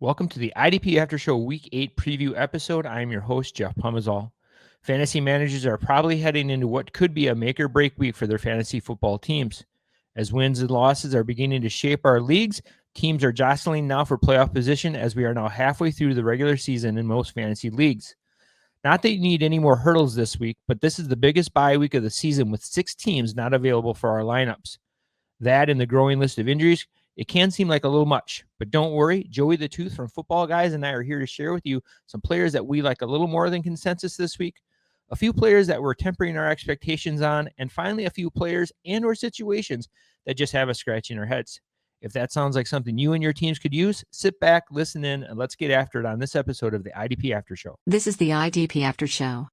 Welcome to the IDP After Show Week 8 preview episode. I am your host, Jeff Pomazal. Fantasy managers are probably heading into what could be a make-or-break week for their fantasy football teams. As wins and losses are beginning to shape our leagues, teams are jostling now for playoff position as we are now halfway through the regular season in most fantasy leagues. Not that you need any more hurdles this week, but this is the biggest bye week of the season with 6 teams not available for our lineups. That and the growing list of injuries, it can seem like a little much, but don't worry. Joey the Tooth from Footballguys and I are here to share with you some players that we like a little more than consensus this week, a few players that we're tempering our expectations on, and finally a few players and or situations that just have us scratching our heads. If that sounds like something you and your teams could use, sit back, listen in, and let's get after it on this episode of the IDP After Show. This is the IDP After Show.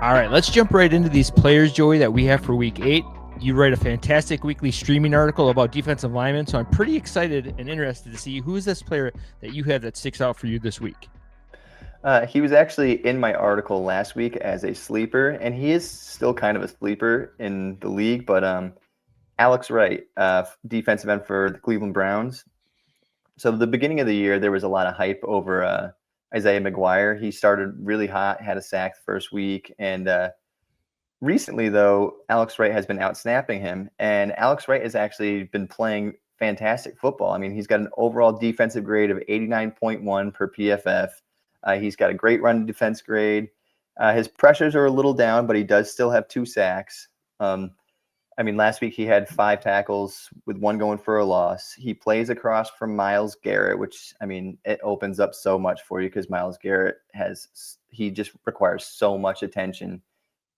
All right, let's jump right into these players, Joey, that we have for Week 8. You write a fantastic weekly streaming article about defensive linemen, so I'm pretty excited and interested to see who is this player that you have that sticks out for you this week. He was actually in my article last week as a sleeper, and he is still kind of a sleeper in the league, but Alex Wright, defensive end for the Cleveland Browns. So the beginning of the year, there was a lot of hype over Isaiah McGuire. He started really hot, had a sack the first week, and recently, though, Alex Wright has been out-snapping him, and Alex Wright has actually been playing fantastic football. I mean, he's got an overall defensive grade of 89.1 per PFF. He's got a great run defense grade. His pressures are a little down, but he does still have 2 sacks. I mean, last week he had 5 tackles with 1 going for a loss. He plays across from Myles Garrett, which, I mean, it opens up so much for you because Myles Garrett he just requires so much attention.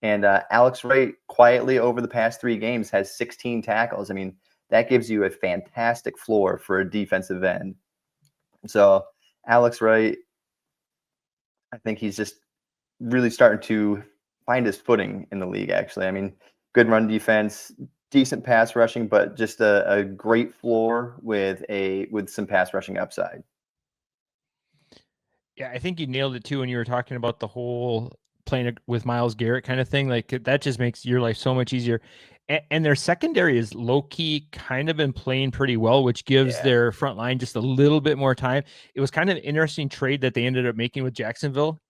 And Alex Wright quietly over the past 3 games has 16 tackles. I mean, that gives you a fantastic floor for a defensive end. So Alex Wright, I think he's just really starting to find his footing in the league, actually. I mean, good run defense, decent pass rushing, but just a great floor with some pass rushing upside. Yeah, I think you nailed it too when you were talking about the whole playing with Myles Garrett kind of thing. Like, that just makes your life so much easier. And their secondary is low-key kind of been playing pretty well, which gives their front line just a little bit more time. It was kind of an interesting trade that they ended up making with Jacksonville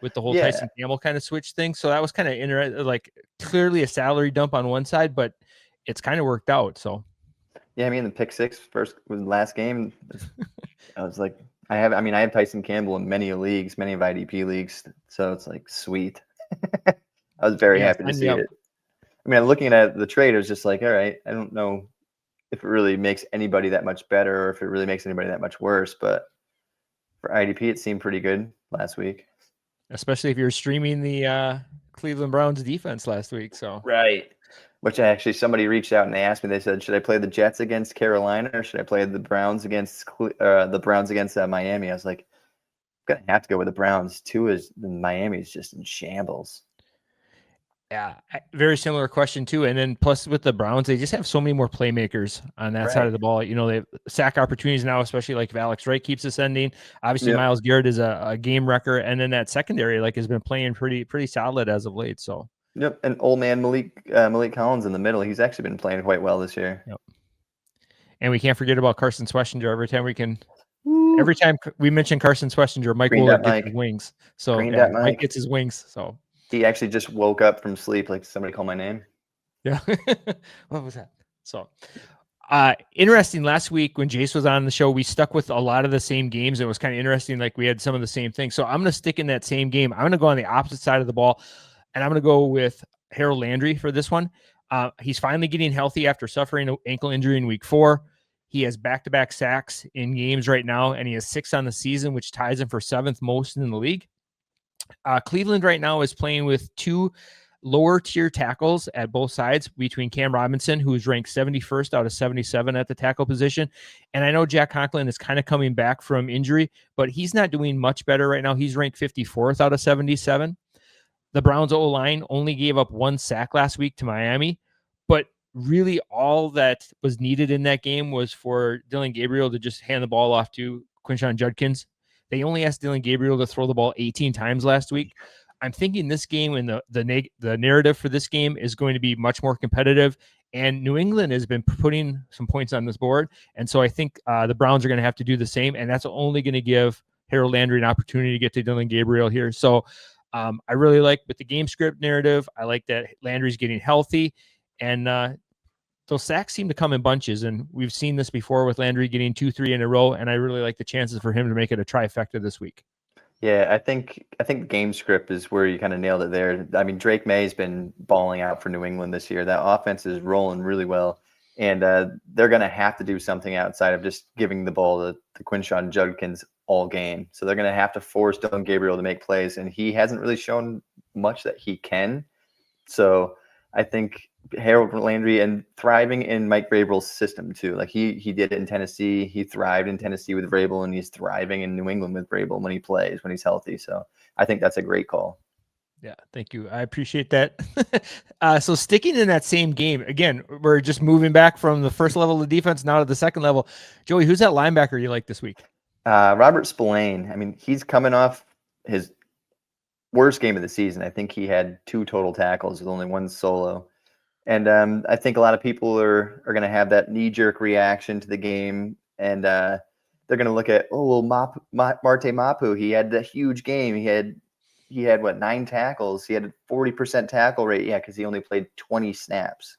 with the whole Tyson Campbell kind of switch thing. So that was kind of interesting, like clearly a salary dump on one side, but it's kind of worked out. So yeah, I mean, the pick 6 last game, I was like, I have Tyson Campbell in many leagues, many of IDP leagues, so it's like sweet. I was very happy to see it. I mean, looking at the trade, it was just like, all right, I don't know if it really makes anybody that much better or if it really makes anybody that much worse, but for IDP, it seemed pretty good last week. Especially if you're streaming the Cleveland Browns defense last week. So right. Which somebody reached out and they asked me, they said, should I play the Jets against Carolina or should I play the Browns against Miami? I was like, I'm going to have to go with the Browns. Miami is just in shambles. Yeah, very similar question too. And then plus with the Browns, they just have so many more playmakers on that side of the ball. You know, they have sack opportunities now, especially like if Alex Wright keeps ascending. Obviously, Myles Garrett is a game wrecker, and then that secondary has been playing pretty solid as of late. So yep, and old man Malik Collins in the middle. He's actually been playing quite well this year. Yep. And we can't forget about Carson Schwessinger. Every time we mention Carson Schwessinger, Mike Wooler gets his wings. So Mike gets his wings. So he actually just woke up from sleep, like somebody call my name. Yeah. What was that? So interesting. Last week when Jace was on the show, we stuck with a lot of the same games. It was kind of interesting. Like we had some of the same things. So I'm going to stick in that same game. I'm going to go on the opposite side of the ball, and I'm going to go with Harold Landry for this one. He's finally getting healthy after suffering an ankle injury in week 4. He has back-to-back sacks in games right now, and he has 6 on the season, which ties him for 7th most in the league. Cleveland right now is playing with 2 lower tier tackles at both sides between Cam Robinson, who's ranked 71st out of 77 at the tackle position. And I know Jack Conklin is kind of coming back from injury, but he's not doing much better right now. He's ranked 54th out of 77. The Browns O-line only gave up 1 sack last week to Miami, but really all that was needed in that game was for Dylan Gabriel to just hand the ball off to Quinshon Judkins. They only asked Dylan Gabriel to throw the ball 18 times last week. I'm thinking this game and the narrative for this game is going to be much more competitive. And New England has been putting some points on this board. And so I think the Browns are going to have to do the same. And that's only going to give Harold Landry an opportunity to get to Dillon Gabriel here. So I really like with the game script narrative. I like that Landry's getting healthy. And those sacks seem to come in bunches. And we've seen this before with Landry getting 2-3 in a row. And I really like the chances for him to make it a trifecta this week. Yeah, I think the game script is where you kind of nailed it there. I mean, Drake May's been balling out for New England this year. That offense is rolling really well, and they're going to have to do something outside of just giving the ball to Quinshon Judkins all game. So they're going to have to force Dillon Gabriel to make plays, and he hasn't really shown much that he can. So I think Harold Landry and thriving in Mike Vrabel's system too. Like he did it in Tennessee. He thrived in Tennessee with Vrabel, and he's thriving in New England with Vrabel when he plays, when he's healthy. So I think that's a great call. Yeah, thank you. I appreciate that. So sticking in that same game, again, we're just moving back from the first level of defense now to the second level. Joey, who's that linebacker you like this week? Robert Spillane. I mean, he's coming off his worst game of the season. I think he had 2 total tackles with only 1 solo. And I think a lot of people are going to have that knee-jerk reaction to the game, and they're going to look at, Marte Mapu. He had a huge game. He had what, 9 tackles. He had a 40% tackle rate. Yeah, because he only played 20 snaps.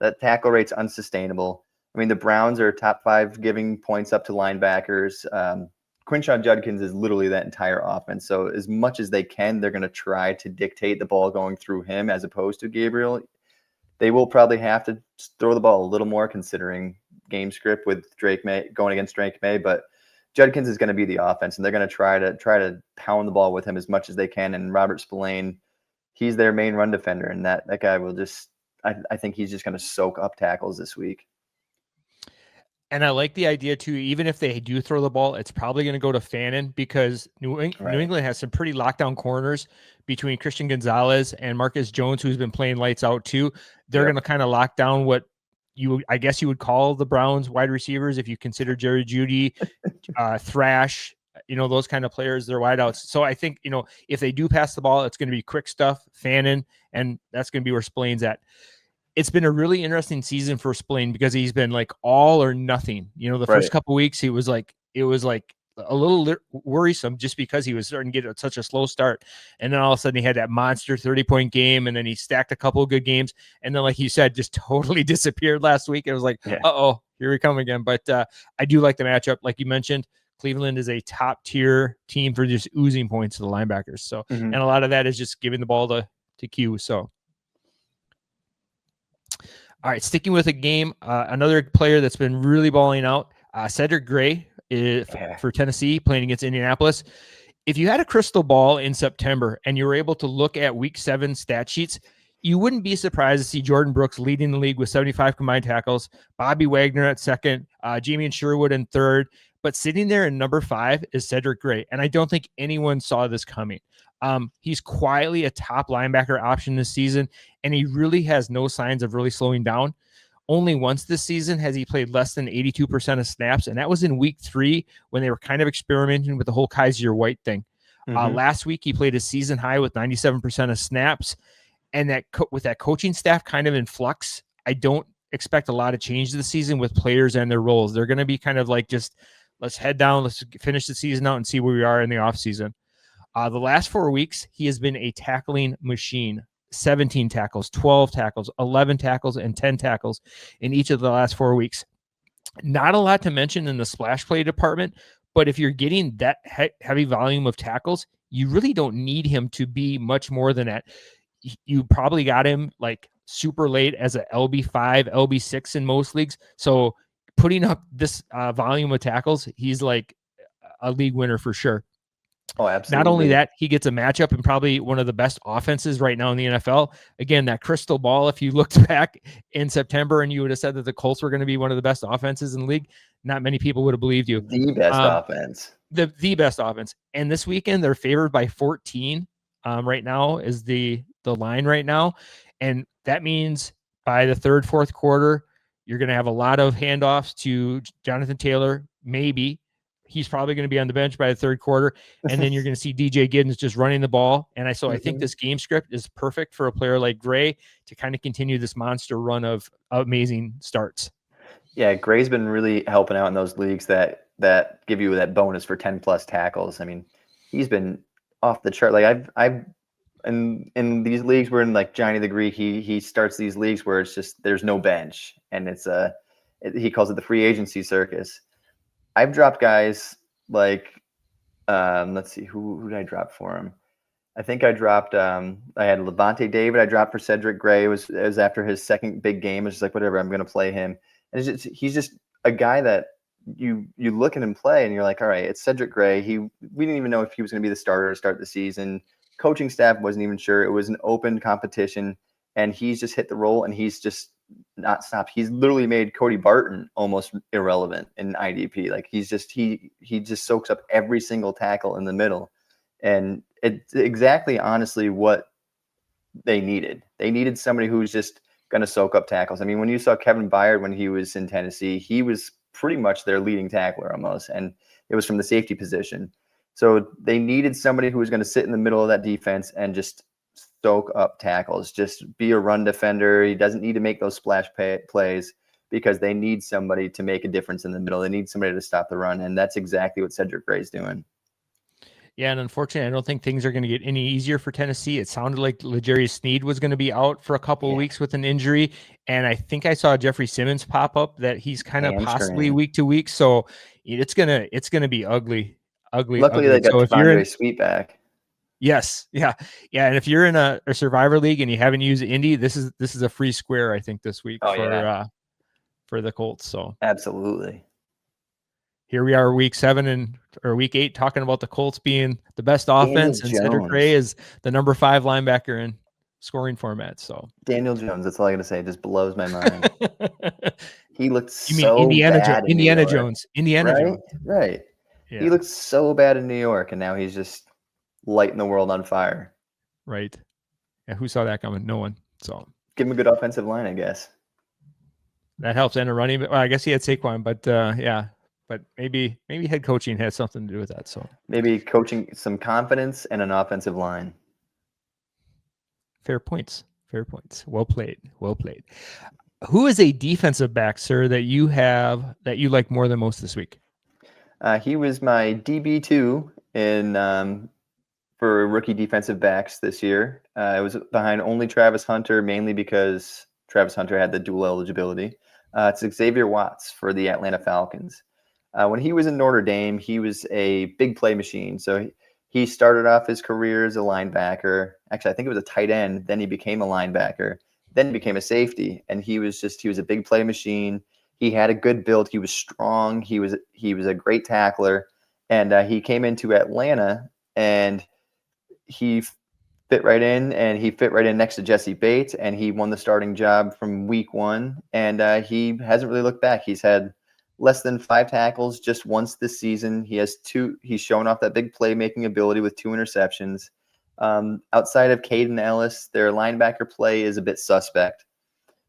That tackle rate's unsustainable. I mean, the Browns are top 5 giving points up to linebackers. Quinshon Judkins is literally that entire offense. So as much as they can, they're going to try to dictate the ball going through him as opposed to Gabriel. They will probably have to throw the ball a little more considering game script with Drake May going against Drake May, but Judkins is going to be the offense, and they're going to try to pound the ball with him as much as they can. And Robert Spillane, he's their main run defender, and that guy will just I think he's just going to soak up tackles this week. And I like the idea too, even if they do throw the ball, it's probably going to go to Fannin because New England has some pretty lockdown corners between Christian Gonzalez and Marcus Jones, who's been playing lights out too. They're going to kind of lock down what I guess you would call the Browns wide receivers if you consider Jerry Jeudy, Thrash, those kind of players, they're wideouts. So I think, if they do pass the ball, it's going to be quick stuff, Fannin, and that's going to be where Spillane's at. It's been a really interesting season for Spillane because he's been like all or nothing. The first couple of weeks, it was like a little worrisome just because he was starting to get such a slow start. And then all of a sudden he had that monster 30-point game, and then he stacked a couple of good games. And then, like you said, just totally disappeared last week. It was like, uh-oh, here we come again. But I do like the matchup. Like you mentioned, Cleveland is a top tier team for just oozing points to the linebackers. So, and a lot of that is just giving the ball to Q. So, all right, sticking with a game, another player that's been really balling out, Cedric Gray for Tennessee, playing against Indianapolis. If you had a crystal ball in September and you were able to look at Week 7 stat sheets, you wouldn't be surprised to see Jordan Brooks leading the league with 75 combined tackles, Bobby Wagner at second, Jamie Sherwood in third, but sitting there in number 5 is Cedric Gray, and I don't think anyone saw this coming. He's quietly a top linebacker option this season, and he really has no signs of really slowing down. Only once this season has he played less than 82% of snaps, and that was in Week 3 when they were kind of experimenting with the whole Kaiser White thing. Last week, he played a season high with 97% of snaps, and that with that coaching staff kind of in flux, I don't expect a lot of change this season with players and their roles. They're going to be kind of like just let's head down, let's finish the season out and see where we are in the offseason. The last 4 weeks, he has been a tackling machine. 17 tackles, 12 tackles, 11 tackles, and 10 tackles in each of the last 4 weeks. Not a lot to mention in the splash play department, but if you're getting that heavy volume of tackles, you really don't need him to be much more than that. You probably got him like super late as a LB5, LB6 in most leagues. So putting up this volume of tackles, he's like a league winner for sure. Oh, absolutely. Not only that, he gets a matchup and probably one of the best offenses right now in the NFL. Again, that crystal ball, if you looked back in September and you would have said that the Colts were going to be one of the best offenses in the league, not many people would have believed you. The best offense. The best offense. And this weekend, they're favored by 14 right now is the line right now. And that means by the third, fourth quarter, you're going to have a lot of handoffs to Jonathan Taylor, maybe. he's probably going to be on the bench by the third quarter. And then you're going to see DJ Giddens just running the ball. And I think this game script is perfect for a player like Gray to kind of continue this monster run of amazing starts. Yeah, Gray's been really helping out in those leagues that give you that bonus for 10 plus tackles. I mean, he's been off the chart. Like I've in these leagues where in like Johnny the Greek, he starts these leagues where it's just there's no bench, and he calls it the free agency circus. I've dropped guys like let's see, who did I drop for him? I think I dropped I had Levante David. I dropped for Cedric Gray. It was after his second big game. It's just like, whatever, I'm going to play him. And he's just a guy that you look at him play and you're like, all right, it's Cedric Gray. We didn't even know if he was going to be the starter to start the season. Coaching staff wasn't even sure. It was an open competition, and he's just hit the role, and he's just not stopped. He's literally made Cody Barton almost irrelevant in IDP. Like he just soaks up every single tackle in the middle. And it's exactly, honestly, what they needed. They needed somebody who's just going to soak up tackles. I mean, when you saw Kevin Byard when he was in Tennessee, he was pretty much their leading tackler almost, and it was from the safety position. So they needed somebody who was going to sit in the middle of that defense and just soak up tackles, just be a run defender. He doesn't need to make those splash plays because they need somebody to make a difference in the middle. They need somebody to stop the run, and that's exactly what Cedric Gray's doing. Yeah, and unfortunately, I don't think things are going to get any easier for Tennessee. It sounded like L'Jarius Sneed was going to be out for a couple of weeks with an injury, and I think I saw Jeffrey Simmons pop up that he's kind of possibly week to week. So it's gonna be ugly. Luckily, they got Devondre Sweet back. Yes, yeah, and if you're in a survivor league and you haven't used Indy, this is a free square, I think, this week for the Colts. So absolutely. Here we are, week 8, talking about the Colts being the best offense, and Cedric Gray is the number 5 linebacker in scoring format. So Daniel Jones, that's all I got to say. It just blows my mind. He looked Indiana bad. Indiana Jones. Right. Yeah. He looked so bad in New York, and now he's just lighting the world on fire. Right. Yeah. Who saw that coming? No one. So give him a good offensive line, I guess. That helps. And a running. Well, I guess he had Saquon, but yeah. But maybe head coaching has something to do with that. So maybe coaching, some confidence, and an offensive line. Fair points. Well played. Who is a defensive back, sir, that you have that you like more than most this week? He was my DB2 in for rookie defensive backs this year. It was behind only Travis Hunter, mainly because Travis Hunter had the dual eligibility. It's Xavier Watts for the Atlanta Falcons. When he was in Notre Dame, he was a big play machine. So he started off his career as a linebacker. Actually, I think it was a tight end. Then he became a linebacker. Then he became a safety. And he was a big play machine. He had a good build. He was strong. He was a great tackler. And he came into Atlanta, and he fit right in. And he fit right in next to Jesse Bates. And he won the starting job from week 1. And he hasn't really looked back. He's had less than 5 tackles just once this season. He's shown off that big playmaking ability with 2 interceptions. Outside of Caden Ellis, their linebacker play is a bit suspect.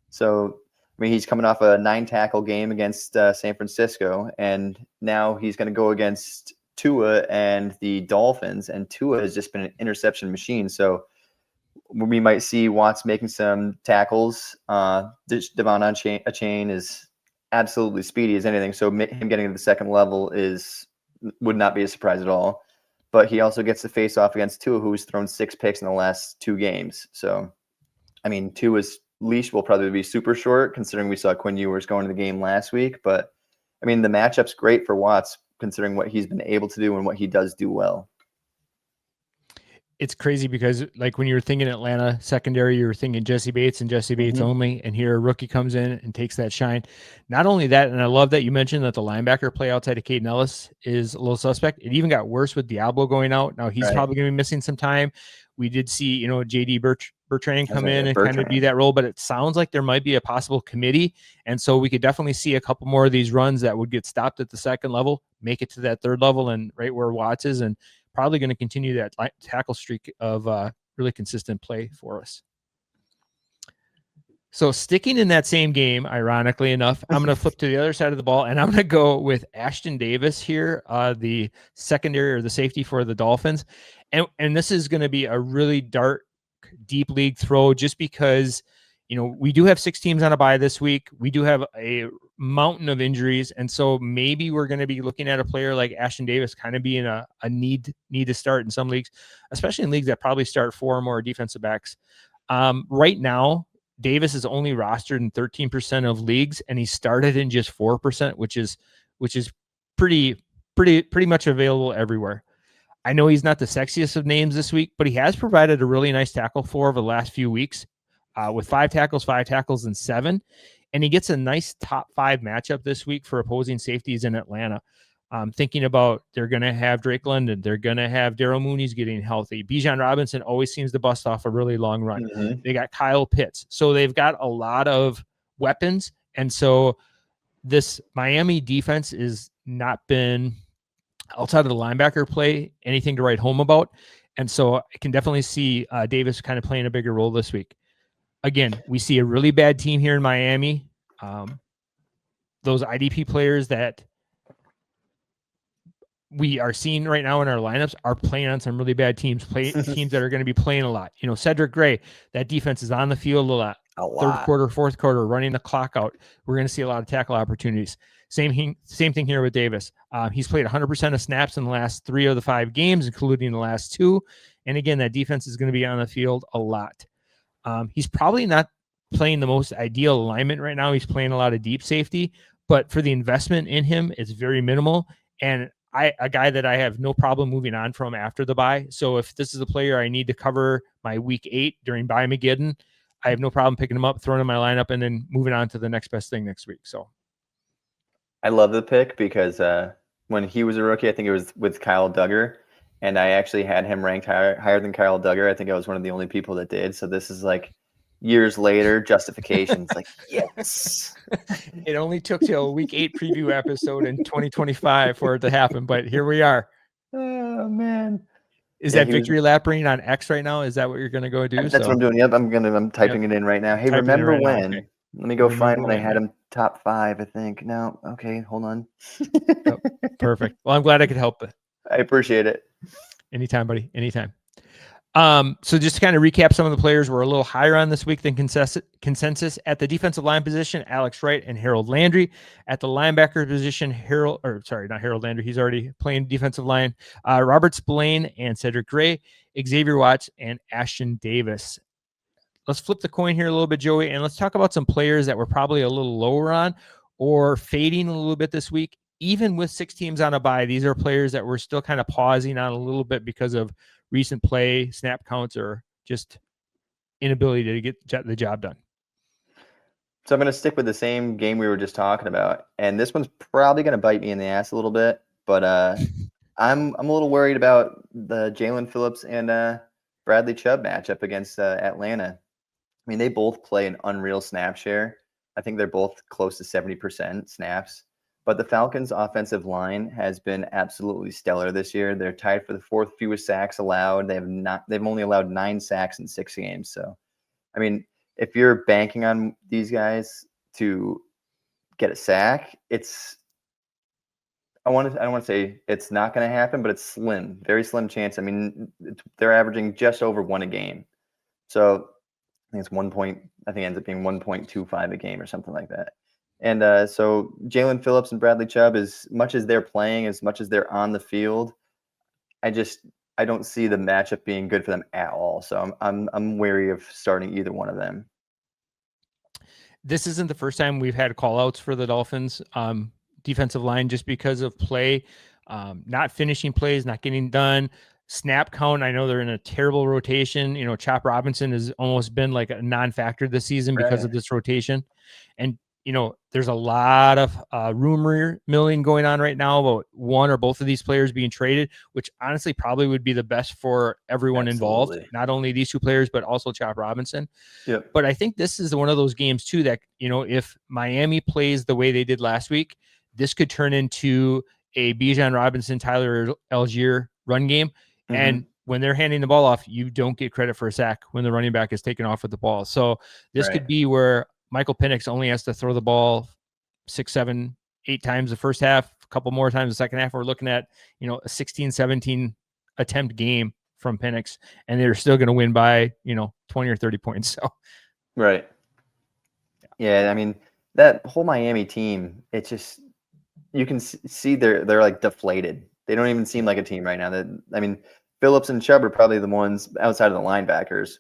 So, I mean, he's coming off a 9-tackle game against San Francisco, and now he's going to go against Tua and the Dolphins, and Tua has just been an interception machine. So we might see Watts making some tackles. Devon Achane is absolutely speedy as anything. So him getting to the second level would not be a surprise at all. But he also gets to face off against Tua, who's thrown 6 picks in the last 2 games. So, I mean, Tua's leash will probably be super short, considering we saw Quinn Ewers going to the game last week. But, I mean, the matchup's great for Watts, considering what he's been able to do and what he does do well. It's crazy because, like, when you were thinking Atlanta secondary, you were thinking Jesse Bates and Jesse Bates only, and here a rookie comes in and takes that shine. Not only that, and I love that you mentioned that the linebacker play outside of Caden Ellis is a little suspect. It even got worse with Diablo going out. Now he's probably going to be missing some time. We did see, JD Bertrand come in and kind of be that role, but it sounds like there might be a possible committee, and so we could definitely see a couple more of these runs that would get stopped at the second level, make it to that third level, and right where Watts is, and probably going to continue that tackle streak of really consistent play for us. So sticking in that same game, ironically enough, I'm going to flip to the other side of the ball, and I'm going to go with Ashtyn Davis here, the secondary or the safety for the Dolphins. And this is going to be a really dark, deep league throw just because, we do have 6 teams on a bye this week. We do have a mountain of injuries. And so maybe we're going to be looking at a player like Ashtyn Davis kind of being a need to start in some leagues, especially in leagues that probably start 4 or more defensive backs. Right now, Davis is only rostered in 13% of leagues, and he started in just 4%, which is pretty much available everywhere. I know he's not the sexiest of names this week, but he has provided a really nice tackle for over the last few weeks, with 5 tackles, and 7. And he gets a nice top 5 matchup this week for opposing safeties in Atlanta. Thinking about, they're going to have Drake London. They're going to have Daryl Mooney's getting healthy. Bijan Robinson always seems to bust off a really long run. Mm-hmm. They got Kyle Pitts. So they've got a lot of weapons. And so this Miami defense is not been, outside of the linebacker play, anything to write home about. And so I can definitely see Davis kind of playing a bigger role this week. Again, we see a really bad team here in Miami. Those IDP players that we are seeing right now in our lineups are playing on some really bad teams, teams that are going to be playing a lot. Cedric Gray, that defense is on the field a lot. Third quarter, fourth quarter, running the clock out. We're going to see a lot of tackle opportunities. Same thing here with Davis. He's played 100% of snaps in the last 3 of the 5 games, including the last 2. And again, that defense is going to be on the field a lot. He's probably not playing the most ideal alignment right now. He's playing a lot of deep safety, but for the investment in him, it's very minimal. And a guy that I have no problem moving on from after the bye. So if this is a player I need to cover my week 8 during bye Mageddon, I have no problem picking him up, throwing him in my lineup, and then moving on to the next best thing next week. So I love the pick because when he was a rookie, I think it was with Kyle Duggar, and I actually had him ranked higher than Kyle Duggar. I think I was one of the only people that did. So this is like years later, justification. It's like, yes. It only took till a week 8 preview episode in 2025 for it to happen, but here we are. Oh man. Is that victory lap ring on X right now? Is that what you're going to go do? That's what I'm doing. Yep, I'm typing it in right now. Hey, remember when? Okay. Let me go find when I had him top 5, I think. No, okay, hold on. Oh, perfect. Well, I'm glad I could help. I appreciate it. Anytime, buddy. Anytime. So just to kind of recap, some of the players were a little higher on this week than consensus. At the defensive line position, Alex Wright and Harold Landry. At the linebacker position, not Harold Landry. He's already playing defensive line. Robert Spillane and Cedric Gray, Xavier Watts, and Ashtyn Davis. Let's flip the coin here a little bit, Joey, and let's talk about some players that were probably a little lower on or fading a little bit this week. Even with 6 teams on a bye, these are players that we're still kind of pausing on a little bit because of recent play, snap counts, or just inability to get the job done. So I'm going to stick with the same game we were just talking about, and this one's probably going to bite me in the ass a little bit, but I'm a little worried about the Jaelan Phillips and Bradley Chubb matchup against Atlanta. I mean, they both play an unreal snap share. I think they're both close to 70% snaps. But the Falcons' offensive line has been absolutely stellar this year. They're tied for the 4th fewest sacks allowed. They've only allowed 9 sacks in 6 games. So, I mean, if you're banking on these guys to get a sack, I don't want to say it's not going to happen, but it's slim, very slim chance. I mean, they're averaging just over 1 a game. So I think it ends up being 1.25 a game or something like that. And so Jaelan Phillips and Bradley Chubb, as much as they're playing, as much as they're on the field, I don't see the matchup being good for them at all. So I'm wary of starting either one of them. This isn't the first time we've had call-outs for the Dolphins defensive line just because of play, not finishing plays, not getting done. Snap count, I know they're in a terrible rotation. Chop Robinson has almost been like a non-factor this season because of this rotation. And there's a lot of rumor milling going on right now about one or both of these players being traded, which honestly probably would be the best for everyone involved. Not only these 2 players, but also Chop Robinson. Yep. But I think this is one of those games too that, if Miami plays the way they did last week, this could turn into a Bijan Robinson, Tyler Algier run game. Mm-hmm. And when they're handing the ball off, you don't get credit for a sack when the running back is taken off with the ball. So this Right. could be where Michael Penix only has to throw the ball 6, 7, 8 times the first half, a couple more times the second half. We're looking at, a 16, 17 attempt game from Penix, and they're still going to win by, 20 or 30 points. So, right. Yeah. I mean, that whole Miami team, it's just, you can see they're like deflated. They don't even seem like a team right now. Phillips and Chubb are probably the ones outside of the linebackers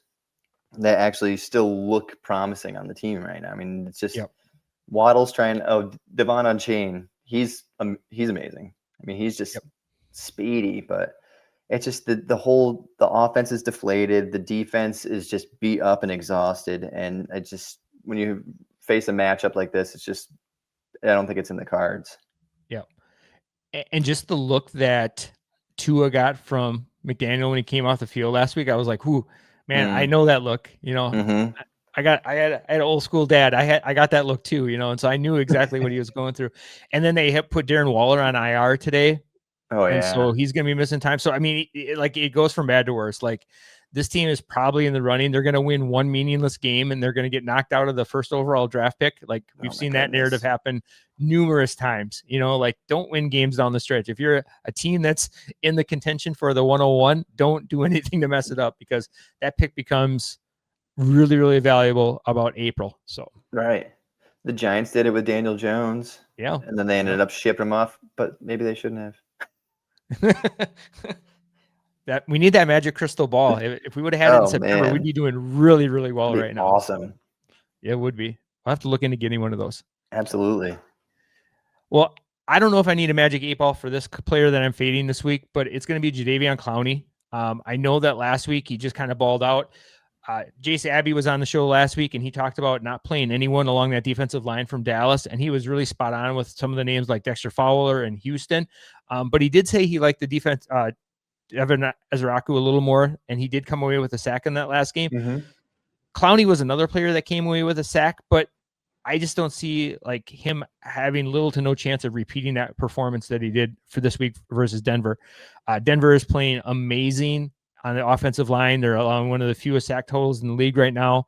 that actually still look promising on the team right now. I mean, it's just Waddle's Devon on chain. He's amazing. I mean, he's just speedy, but it's just the offense is deflated. The defense is just beat up and exhausted. And it just, when you face a matchup like this, it's just, I don't think it's in the cards. Yeah. And just the look that Tua got from McDaniel when he came off the field last week, I was like, "Ooh, man, I know that look." Mm-hmm. I had an old school dad. I got that look too, and so I knew exactly what he was going through. And then they put Darren Waller on IR today. Oh, and yeah. so he's going to be missing time. So, I mean, it goes from bad to worse. Like, this team is probably in the running. They're going to win one meaningless game, and they're going to get knocked out of the first overall draft pick. Like, we've seen that narrative happen numerous times. Like, don't win games down the stretch. If you're a team that's in the contention for the 101, don't do anything to mess it up, because that pick becomes really, really valuable about April. So, right. The Giants did it with Daniel Jones. Yeah. And then they ended up shipping him off, but maybe they shouldn't have. That we need that magic crystal ball. If we would have had it in September, we'd be doing really, really well right now. Awesome. Yeah, it would be. I'll have to look into getting one of those. Absolutely. Well, I don't know if I need a magic 8-ball for this player that I'm fading this week, but it's going to be Jadeveon Clowney. I know that last week he just kind of balled out. Jace Abbey was on the show last week, and he talked about not playing anyone along that defensive line from Dallas, and he was really spot on with some of the names like Dexter Fowler and Houston. But he did say he liked the defense, Evan Ezraku, a little more, and he did come away with a sack in that last game. Mm-hmm. Clowney was another player that came away with a sack, but I just don't see like him having little to no chance of repeating that performance that he did for this week versus Denver. Denver is playing amazing on the offensive line. They're allowing one of the fewest sack totals in the league right now.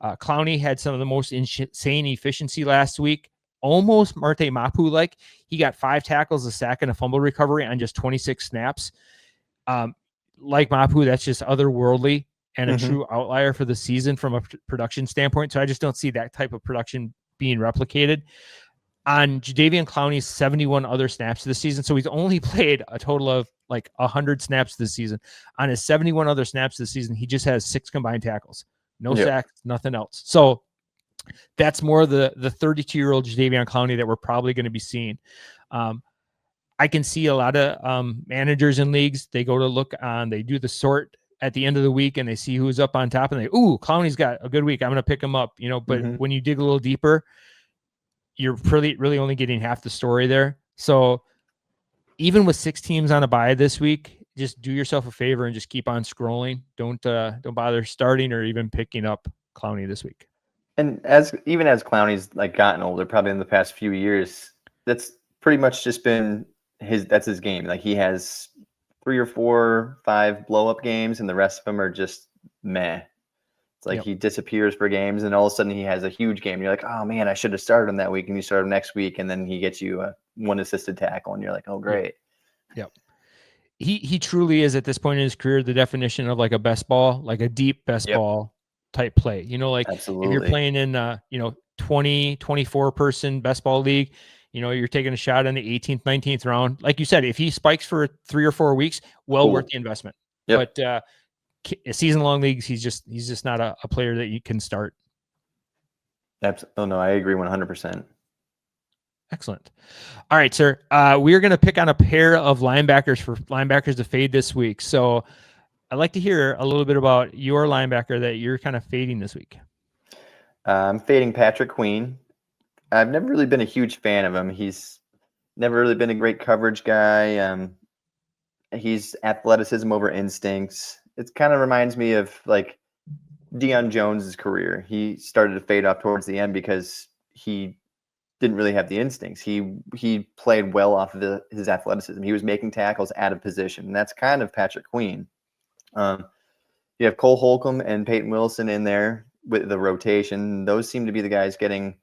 Clowney had some of the most insane efficiency last week, almost Marte Mapu-like. He got 5 tackles, a sack, and a fumble recovery on just 26 snaps. Like Mapu, that's just otherworldly and a true outlier for the season from a production standpoint. So I just don't see that type of production being replicated. On Jadeveon Clowney's 71 other snaps this season, so he's only played a total of like 100 snaps this season. On his 71 other snaps this season, he just has 6 combined tackles, no sacks, nothing else. So that's more the 32-year-old Jadeveon Clowney that we're probably going to be seeing. I can see a lot of managers in leagues. They go to look on, they do the sort at the end of the week, and they see who's up on top, and Clowney's got a good week, I'm going to pick him up, but when you dig a little deeper, you're really only getting half the story there. So even with 6 teams on a bye this week, just do yourself a favor and just keep on scrolling. Don't bother starting or even picking up Clowney this week. And as Clowney's like gotten older, probably in the past few years, that's pretty much just been his game. Like, he has 3 or 4, 5 blow up games, and the rest of them are just meh. It's like he disappears for games, and all of a sudden he has a huge game. And you're like, oh man, I should have started him that week, and you start him next week, and then he gets you a 1 assisted tackle, and you're like, oh great. Yep. He truly is at this point in his career the definition of like a best ball, like a deep best ball type play. Like Absolutely. If you're playing in 20, 24 person best ball league, you're taking a shot in the 18th, 19th round. Like you said, if he spikes for 3 or 4 weeks, worth the investment. Yep. But season-long leagues, he's just not a player that you can start. Oh no, I agree 100%. Excellent. All right, sir. We are going to pick on a pair of linebackers to fade this week. So I'd like to hear a little bit about your linebacker that you're kind of fading this week. I'm fading Patrick Queen. I've never really been a huge fan of him. He's never really been a great coverage guy. He's athleticism over instincts. It kind of reminds me of like Deion Jones's career. He started to fade off towards the end because he didn't really have the instincts. He played well off of his athleticism. He was making tackles out of position, and that's kind of Patrick Queen. You have Cole Holcomb and Payton Wilson in there with the rotation. Those seem to be the guys getting.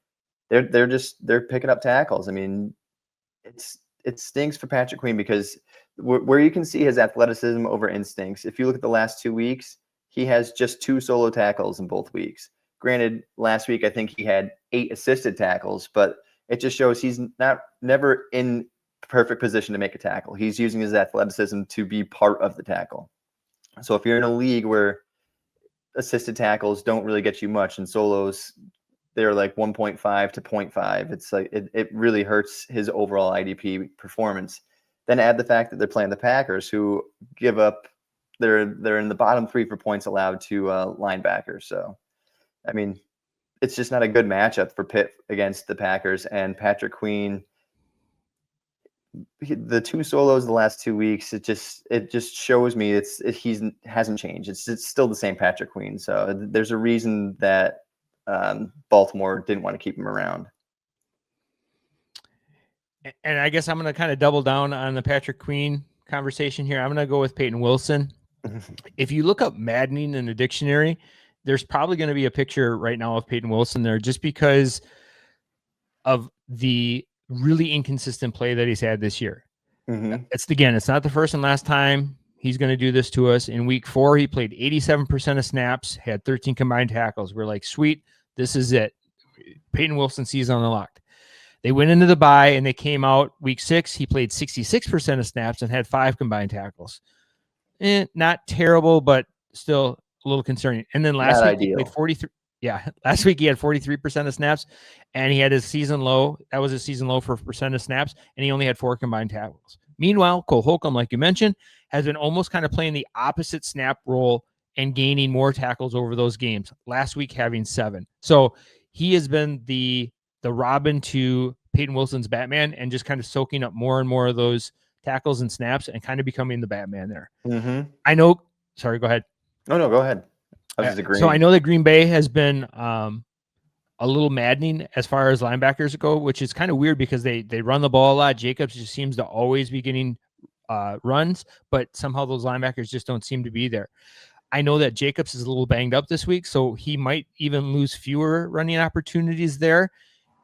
They're picking up tackles. I mean, it stinks for Patrick Queen because where you can see his athleticism over instincts. If you look at the last 2 weeks, he has just 2 solo tackles in both weeks. Granted, last week I think he had 8 assisted tackles, but it just shows he's never in perfect position to make a tackle. He's using his athleticism to be part of the tackle. So if you're in a league where assisted tackles don't really get you much and solos, they're like 1.5 to 0.5. It's like it really hurts his overall IDP performance. Then add the fact that they're playing the Packers, who give up. They're in the bottom 3 for points allowed to linebackers. So, I mean, it's just not a good matchup for Pitt against the Packers. And Patrick Queen, the 2 solos the last 2 weeks, it just shows me he hasn't changed. It's still the same Patrick Queen. So there's a reason that Baltimore didn't want to keep him around. And I guess I'm going to kind of double down on the Patrick Queen conversation here. I'm going to go with Payton Wilson. If you look up maddening in the dictionary, there's probably going to be a picture right now of Payton Wilson there just because of the really inconsistent play that he's had this year. It's not the first and last time he's going to do this to us. In week 4, he played 87% of snaps, had 13 combined tackles. We're like, sweet, this is it. Payton Wilson season unlocked. They went into the bye and they came out week 6. He played 66% of snaps and had 5 combined tackles. Not terrible, but still a little concerning. And then last week he played 43. Yeah, last week he had 43% of snaps, and he had his season low. That was his season low for percent of snaps, and he only had 4 combined tackles. Meanwhile, Cole Holcomb, like you mentioned, has been almost kind of playing the opposite snap role and gaining more tackles over those games. Last week having 7. So he has been the Robin to Payton Wilson's Batman and just kind of soaking up more and more of those tackles and snaps and kind of becoming the Batman there. I know. Sorry, go ahead. Oh, no, go ahead. I was just agreeing. So I know that Green Bay has been a little maddening as far as linebackers go, which is kind of weird because they run the ball a lot. Jacobs just seems to always be getting runs, but somehow those linebackers just don't seem to be there. I know that Jacobs is a little banged up this week, so he might even lose fewer running opportunities there.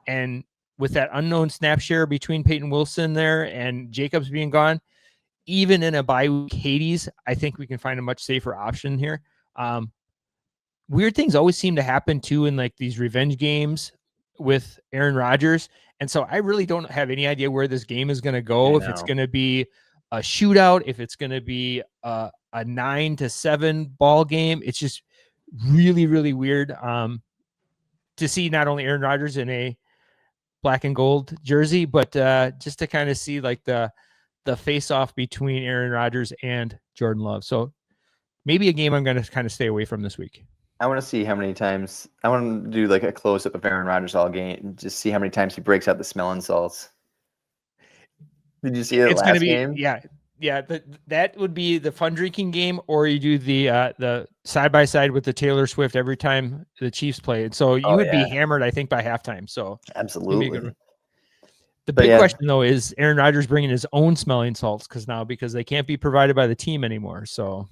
And with that unknown snap share between Payton Wilson there and Jacobs being gone, even in a bye week Hades, I think we can find a much safer option here. Weird things always seem to happen too in like these revenge games with Aaron Rodgers. And so I really don't have any idea where this game is going to go. If it's going to be a shootout, if it's going to be a 9-7 ball game. It's just really, really weird to see not only Aaron Rodgers in a black and gold jersey, but just to kind of see like the face off between Aaron Rodgers and Jordan Love. So maybe a game I'm going to kind of stay away from this week. I want to see how many times. I want to do like a close up of Aaron Rodgers all game and just see how many times he breaks out the smelling salts. Did you see it last game? Yeah. That would be the fun drinking game, or you do the side by side with the Taylor Swift every time the Chiefs play. And so you would be hammered, I think, by halftime. So absolutely. The big question though is Aaron Rodgers bringing his own smelling salts because they can't be provided by the team anymore. So.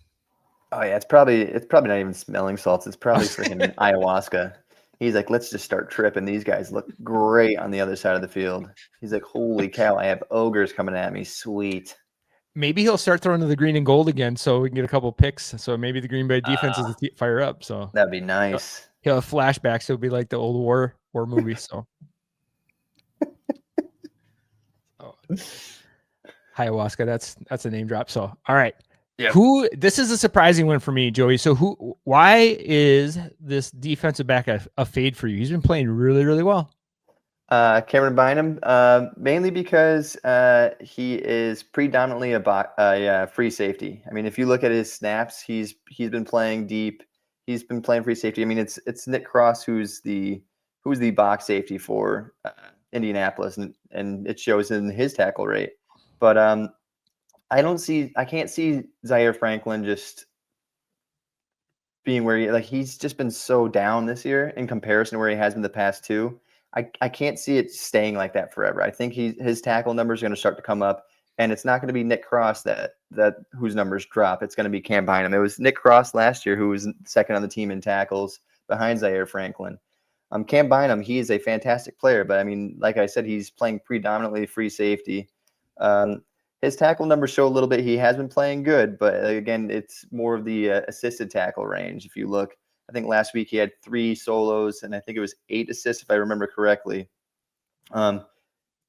Oh yeah, it's probably not even smelling salts. It's probably freaking ayahuasca. He's like, let's just start tripping. These guys look great on the other side of the field. He's like, holy cow, I have ogres coming at me. Sweet. Maybe he'll start throwing to the green and gold again, so we can get a couple picks. So maybe the Green Bay defense is fire up. So that'd be nice. He'll have flashbacks. It'll be like the old war movie. So. Ayahuasca. That's a name drop. So all right. Yep. This is a surprising one for me, Joey. So why is this defensive back a fade for you? He's been playing really, really well. Cameron Bynum, mainly because he is predominantly a free safety. I mean, if you look at his snaps, he's been playing deep. He's been playing free safety. I mean, it's Nick Cross who's the box safety for Indianapolis, and it shows in his tackle rate. But I can't see Zaire Franklin just being where he's just been so down this year in comparison to where he has been the past 2. I can't see it staying like that forever. I think his tackle numbers are going to start to come up, and it's not going to be Nick Cross that whose numbers drop. It's going to be Cam Bynum. It was Nick Cross last year who was second on the team in tackles behind Zaire Franklin. Cam Bynum, he is a fantastic player, but I mean, like I said, he's playing predominantly free safety. His tackle numbers show a little bit. He has been playing good, but again, it's more of the assisted tackle range. If you look, I think last week he had 3 solos, and I think it was 8 assists, if I remember correctly.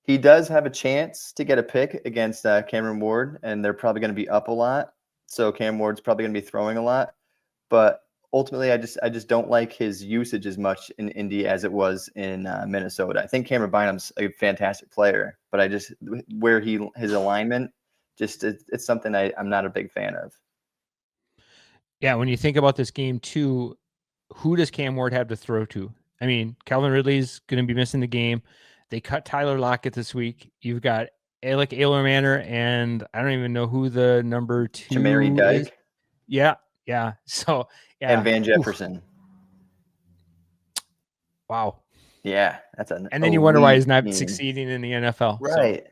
He does have a chance to get a pick against Cameron Ward, and they're probably going to be up a lot. So Cam Ward's probably going to be throwing a lot. But ultimately, I just don't like his usage as much in Indy as it was in Minnesota. I think Cameron Bynum's a fantastic player, but I just where his alignment, just it's something I'm not a big fan of. Yeah, when you think about this game too, who does Cam Ward have to throw to? I mean, Calvin Ridley's going to be missing the game. They cut Tyler Lockett this week. You've got Alec Aylermanner, and I don't even know who the number 2 Jamari Dyke. is. Yeah. So, yeah. And Van Jefferson. Oof. Wow. Yeah, and then you wonder why he's not succeeding in the NFL. Right. So,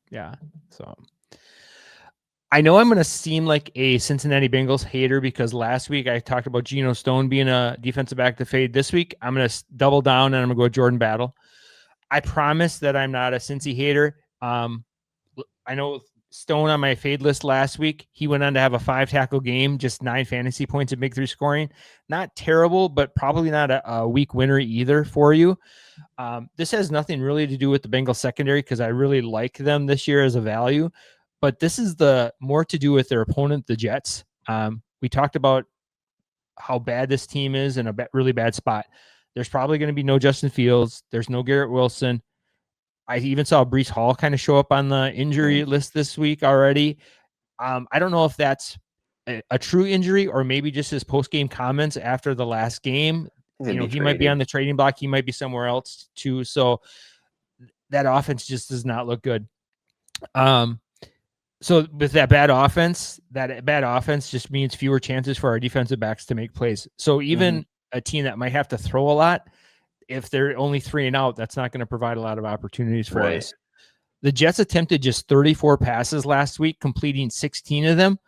yeah. So I know I'm going to seem like a Cincinnati Bengals hater because last week I talked about Geno Stone being a defensive back to fade. This week I'm going to double down and I'm going to go with Jordan Battle. I promise that I'm not a Cincy hater. I know Stone on my fade list last week, he went on to have a 5-tackle game, just 9 fantasy points at Big 3 scoring. Not terrible, but probably not a weak winner either for you. This has nothing really to do with the Bengals secondary because I really like them this year as a value, but this is the more to do with their opponent, the Jets. We talked about how bad this team is in a really bad spot. There's probably going to be no Justin Fields. There's no Garrett Wilson. I even saw Breece Hall kind of show up on the injury list this week already. I don't know if that's a true injury or maybe just his post-game comments after the last game. He might be on the trading block. He might be somewhere else too. So that offense just does not look good. So with that bad offense just means fewer chances for our defensive backs to make plays. So even a team that might have to throw a lot, if they're only 3 and out, that's not going to provide a lot of opportunities for us. The Jets attempted just 34 passes last week, completing 16 of them,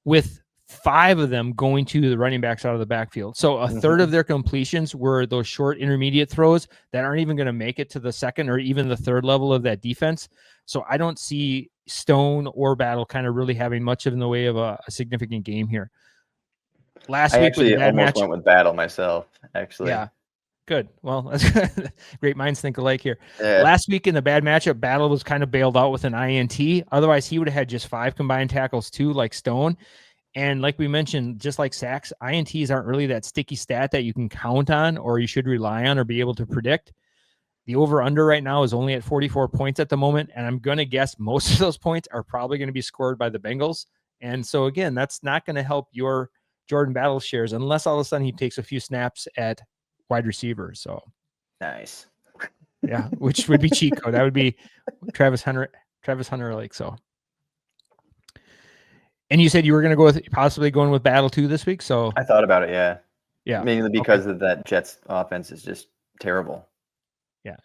with 5 of them going to the running backs out of the backfield. So a third of their completions were those short intermediate throws that aren't even going to make it to the second or even the third level of that defense. So I don't see Stone or Battle kind of really having much in the way of a significant game here. Last week, actually almost went with Battle myself, actually. Yeah. Good. Well, that's great minds think alike here. Yeah. Last week in the bad matchup, Battle was kind of bailed out with an INT. Otherwise, he would have had just 5 combined tackles too, like Stone. And like we mentioned, just like sacks, INTs aren't really that sticky stat that you can count on or you should rely on or be able to predict. The over-under right now is only at 44 points at the moment, and I'm going to guess most of those points are probably going to be scored by the Bengals. And so, again, that's not going to help your Jordan Battle shares unless all of a sudden he takes a few snaps at wide receiver. So nice. Yeah, which would be cheat code. That would be Travis Hunter like so. And you said you were going to go with possibly going with Battle 2 this week. So I thought about it. Yeah. Yeah. Mainly because of that Jets offense is just terrible. Yeah.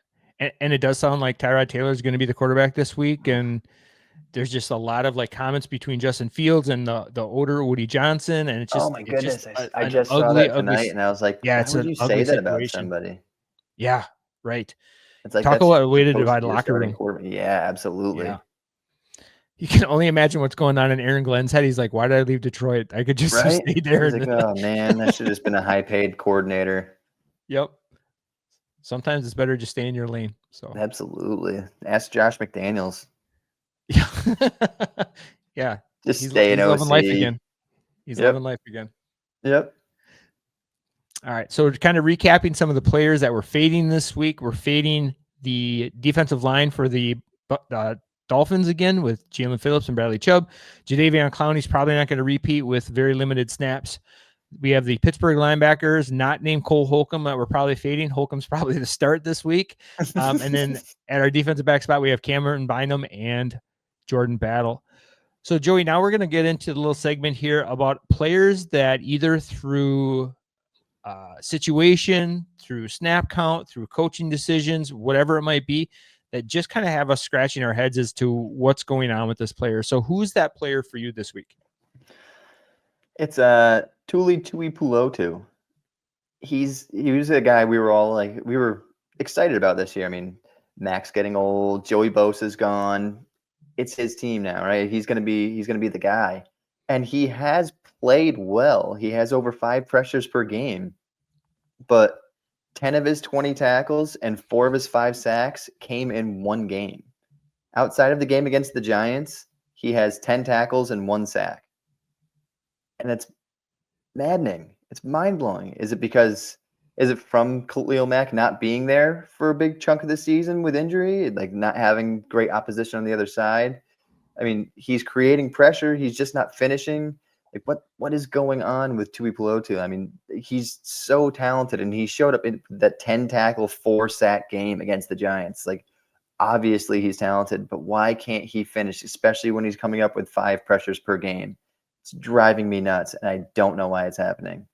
And it does sound like Tyrod Taylor is going to be the quarterback this week. And there's just a lot of like comments between Justin Fields and the older Woody Johnson. And it's just, oh my goodness. I just saw that tonight and I was like, yeah, why would you say that about somebody? Yeah. Right. It's like, talk about a way to divide locker room. Yeah, absolutely. Yeah. You can only imagine what's going on in Aaron Glenn's head. He's like, why did I leave Detroit? I could just stay there. He's like, oh man, that should have just been a high paid coordinator. Yep. Sometimes it's better just stay in your lane. So absolutely. Ask Josh McDaniels. Yeah. Yeah. Just stay in OC. Loving life again. He's loving life again. Yep. All right. So kind of recapping some of the players that we're fading this week. We're fading the defensive line for the Dolphins again with Jaelan Phillips and Bradley Chubb. Jadeveon Clowney's probably not going to repeat with very limited snaps. We have the Pittsburgh linebackers not named Cole Holcomb that we're probably fading. Holcomb's probably the start this week. And then at our defensive back spot, we have Cameron Bynum and Jordan Battle. So Joey, now we're going to get into the little segment here about players that either through situation, through snap count, through coaching decisions, whatever it might be, that just kind of have us scratching our heads as to what's going on with this player. So who's that player for you this week? It's Tuli Tuipulotu. He was a guy we were excited about this year. I mean, Max getting old, Joey Bosa's gone. It's his team now, right? He's gonna be the guy. And he has played well. He has over 5 pressures per game. But 10 of his 20 tackles and 4 of his 5 sacks came in one game. Outside of the game against the Giants, he has 10 tackles and 1 sack. And it's maddening. It's mind-blowing. Is it from Khalil Mack not being there for a big chunk of the season with injury, like not having great opposition on the other side? I mean, he's creating pressure. He's just not finishing. Like, what is going on with Tuipulotu? I mean, he's so talented, and he showed up in that 10-tackle, 4-sack game against the Giants. Like, obviously he's talented, but why can't he finish, especially when he's coming up with 5 pressures per game? It's driving me nuts, and I don't know why it's happening.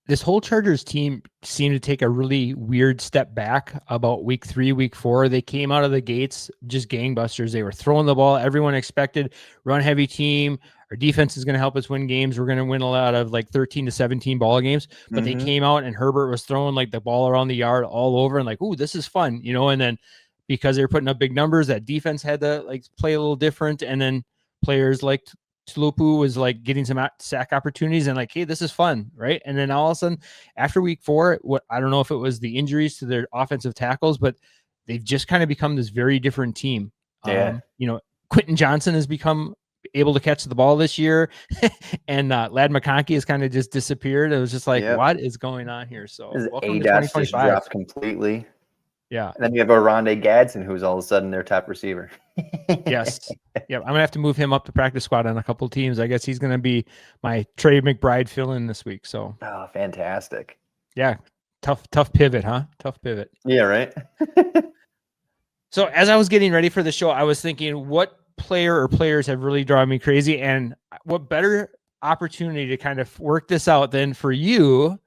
This whole Chargers team seemed to take a really weird step back about week 3, week 4. They came out of the gates just gangbusters. They were throwing the ball. Everyone expected run heavy team. Our defense is going to help us win games. We're going to win a lot of like 13 to 17 ball games. But they came out and Herbert was throwing like the ball around the yard all over and like, ooh, this is fun, you know. And then because they were putting up big numbers, that defense had to like play a little different. And then players like Tulupu was like getting some sack opportunities and like, hey, this is fun, right? And then all of a sudden, after week 4, I don't know if it was the injuries to their offensive tackles, but they've just kind of become this very different team. Yeah. You know, Quentin Johnson has become able to catch the ball this year, and Lad McConkey has kind of just disappeared. It was just like, what is going on here? So his welcome to ADOS just 2025. dropped completely. Yeah. And then you have Oronde Gadsden, who's all of a sudden their top receiver. Yes. Yeah. I'm going to have to move him up the practice squad on a couple of teams. I guess he's going to be my Trey McBride fill-in this week. So, oh, fantastic. Yeah. Tough pivot, huh? Tough pivot. Yeah, right. So as I was getting ready for the show, I was thinking what player or players have really drawn me crazy, and what better opportunity to kind of work this out than for you,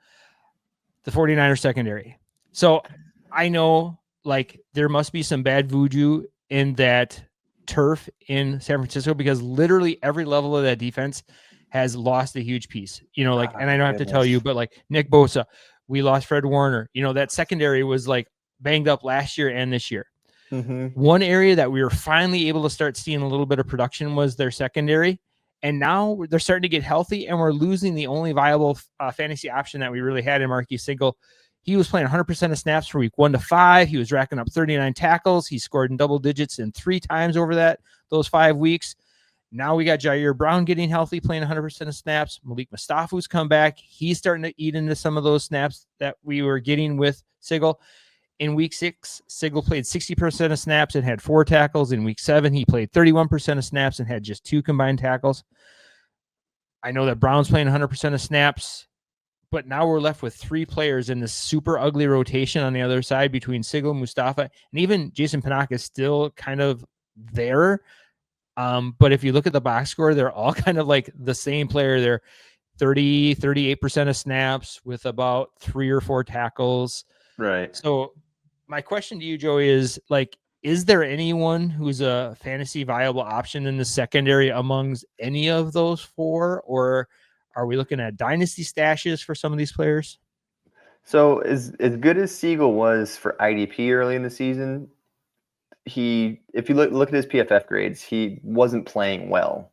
the 49ers secondary. So I know like there must be some bad voodoo in that turf in San Francisco, because literally every level of that defense has lost a huge piece, you know, like, and I don't have to tell you, but like Nick Bosa, we lost Fred Warner, you know, that secondary was like banged up last year and this year. One area that we were finally able to start seeing a little bit of production was their secondary. And now they're starting to get healthy, and we're losing the only viable fantasy option that we really had in Marquis Single. He was playing 100% of snaps from week 1 to 5. He was racking up 39 tackles. He scored in double digits in 3 times over those 5 weeks. Now we got Jair Brown getting healthy, playing 100% of snaps. Malik Mustafa's come back. He's starting to eat into some of those snaps that we were getting with Sigel. In week 6, Sigel played 60% of snaps and had 4 tackles. In week 7, he played 31% of snaps and had just 2 combined tackles. I know that Brown's playing 100% of snaps, but now we're left with 3 players in this super ugly rotation on the other side between Sigel, Mustafa, and even Jason Pinnock is still kind of there. But if you look at the box score, they're all kind of like the same player. They're 38% of snaps with about 3 or 4 tackles. Right. So my question to you, Joey, is like, is there anyone who's a fantasy viable option in the secondary amongst any of those 4, or are we looking at dynasty stashes for some of these players? So as good as Siegel was for IDP early in the season, if you look at his PFF grades, he wasn't playing well.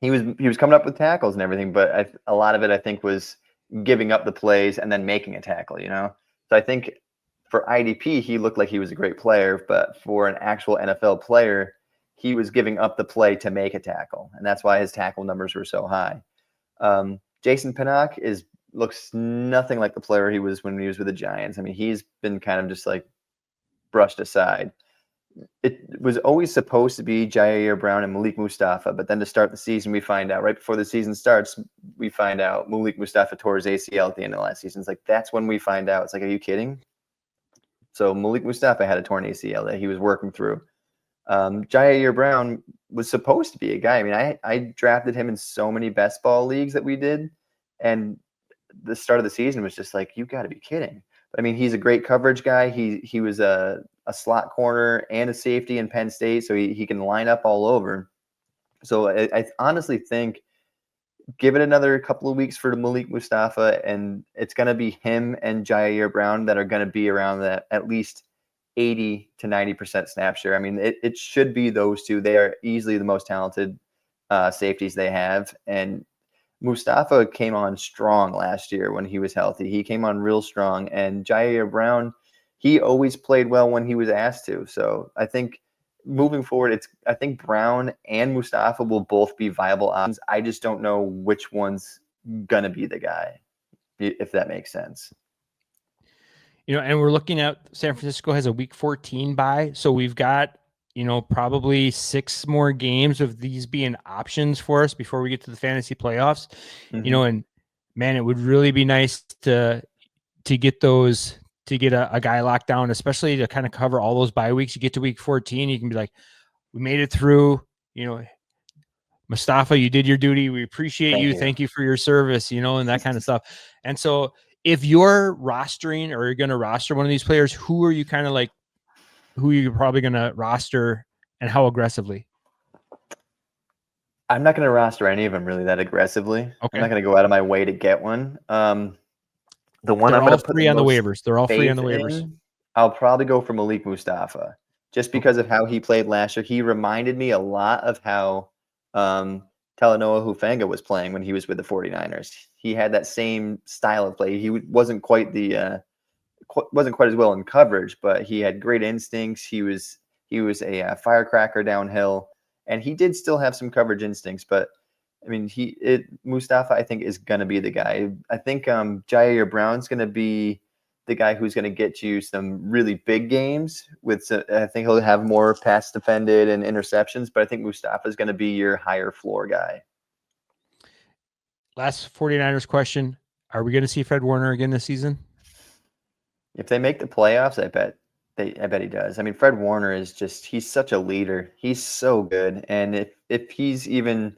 He was coming up with tackles and everything, but a lot of it I think was giving up the plays and then making a tackle, you know? So I think for IDP, he looked like he was a great player, but for an actual NFL player, he was giving up the play to make a tackle, and that's why his tackle numbers were so high. Jason Pinnock looks nothing like the player he was when he was with the Giants. I mean, he's been kind of just like brushed aside. It was always supposed to be Jair Brown and Malik Mustafa, but then to start the season, we find out right before the season starts, we find out Malik Mustafa tore his ACL at the end of last season. It's like, that's when we find out. It's like, are you kidding? So Malik Mustafa had a torn ACL that he was working through. Jair Brown was supposed to be a guy. I mean, I drafted him in so many best ball leagues that we did, and the start of the season was just like, you got to be kidding. But I mean, he's a great coverage guy. He was a slot corner and a safety in Penn State, so he can line up all over. So I honestly think give it another couple of weeks for Malik Mustafa, and it's going to be him and Jair Brown that are going to be around that at least 80 to 90% snap share. I mean, it should be those two. They are easily the most talented safeties they have. And Mustafa came on strong last year when he was healthy. He came on real strong. And Jair Brown, he always played well when he was asked to. So I think moving forward, I think Brown and Mustafa will both be viable options. I just don't know which one's gonna be the guy, if that makes sense. And we're looking at San Francisco has a week 14 bye, so we've got probably 6 more games of these being options for us before we get to the fantasy playoffs. Mm-hmm. And man, it would really be nice to get those. To get a guy locked down, especially to kind of cover all those bye weeks. You get to week 14, you can be like, we made it through, Mustafa, you did your duty. We appreciate you. Thank you for your service, and that kind of stuff. And so if you're rostering or you're going to roster one of these players, who are you kind of like, who are you probably going to roster and how aggressively? I'm not going to roster any of them really that aggressively. Okay. I'm not going to go out of my way to get one. The one They're I'm going all to put free on the waivers. They're all free on the waivers. I'll probably go for Malik Mustafa just because of how he played last year. He reminded me a lot of how Talanoa Hufanga was playing when he was with the 49ers. He had that same style of play. He wasn't quite wasn't quite as well in coverage, but he had great instincts. He was a firecracker downhill, and he did still have some coverage instincts, but I mean, Mustafa, I think, is going to be the guy. I think Jair Brown's going to be the guy who's going to get you some really big games. I think he'll have more pass defended and interceptions, but I think Mustafa is going to be your higher floor guy. Last 49ers question. Are we going to see Fred Warner again this season? If they make the playoffs, I bet he does. I mean, Fred Warner he's such a leader. He's so good. And if he's even